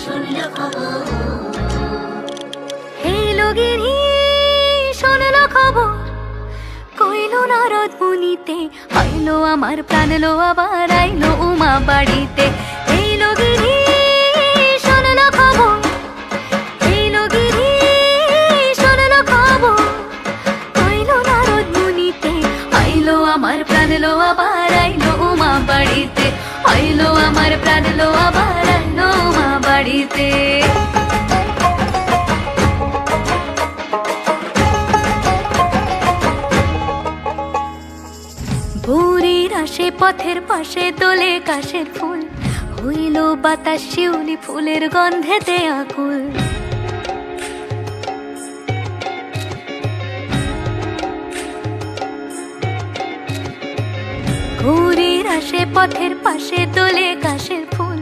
শুনল খবর। হে লগিনী শুনল খবর, কইলো নারদ মুনিতে, আইলো আমার প্রাণ লো আবার আইলো উমা বাড়িতে। এই লগিনী শুনল খবর, এই লগিনী শুনল খবর, কইলো নারদ মুনিতে, আইলো আমার প্রাণ লো আবার আইলো উমা বাড়িতে, আইলো আমার প্রাণ লো আবার আইলো উমা বাড়িতে। ভোরের আসে পথের পাশে তোলে কাশের ফুল, হইল বাতাস শিউলি ফুলের গন্ধেতে আকুল। ভোরের আসে পথের পাশে তোলে কাশের ফুল,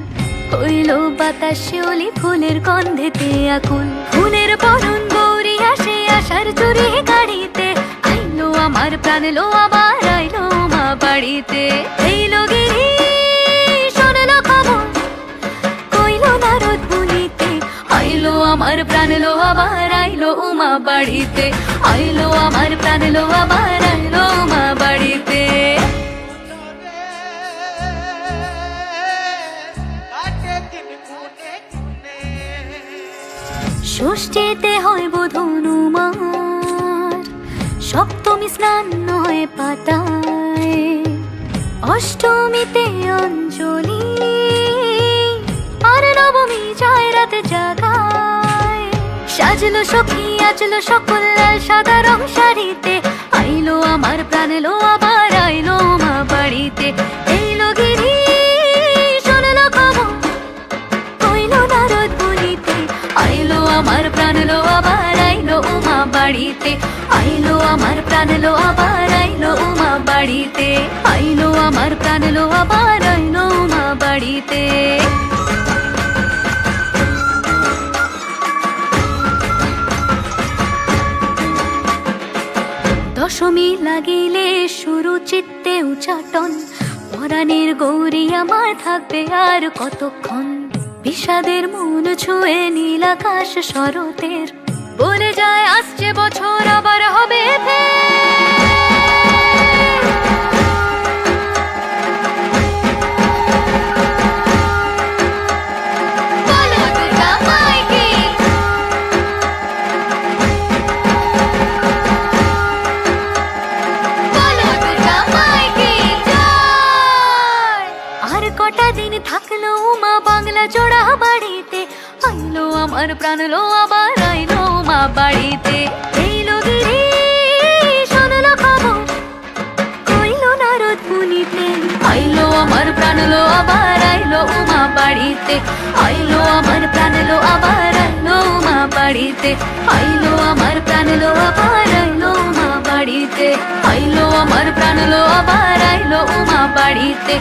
হইল বাতাস শিউলি ফুলের গন্ধেতে আকুল। ফুলের বরণ গৌরী আসে আশার চুরি গাড়িতে, আইলো আমার প্রাণ লো আবার আইলো উমা বাড়িতে। এই লগিনী শুনল খবর, কইলো নারদ মুনিতে, আইলো আমার প্রাণ লো আবার আইলো উমা বাড়িতে, আইলো আমার প্রাণ লো আবার আইলো উমা বাড়িতে। ষষ্ঠীতে হয় বোধন উমার, সপ্তমী স্নান হয় পাতায়, অষ্টমীতে অঞ্জলি, আর নবমী যায় রাতে জাগায়। সাজলো সখী আজলো সকল লাল সাদা রং শাড়িতে, আইলো আমার প্রাণ লো আবার আইলো উমা বাড়িতে। এই লগিনী শুনল খবর, কইলো নারদ মুনিতে, আইলো আমার প্রাণ লো আবার আইলো উমা বাড়িতে, আইলো আমার প্রাণ লো আবার আইলো উমা বাড়িতে, আইলো আমার প্রাণ লো আবার আইলো উমা বাড়িতে। দশমী লাগিলে শুরু চিত্তে উচাটন, পরাণের গৌরী আমার থাকবে আর কতক্ষণ। বিষাদের মন ছুঁয়ে নীল আকাশ শরতের, বলে যায় আসছে বছর আবার হবে কটা দিন থাকলো উমা বাংলা জোড়া বাড়িতে, আইলো আমার প্রাণ লো আবার আইলো উমা বাড়িতে। এই লগিনী শুনল খবর, কইলো নারদ মুনিতে, আইলো আমার প্রাণ লো আবার আইলো উমা বাড়িতে, আইলো আমার প্রাণ লো আবার আইলো উমা বাড়িতে, আইলো আমার প্রাণ লো আবার আইলো উমা বাড়িতে, আইলো আমার প্রাণ লো আবার আইলো উমা বাড়িতে।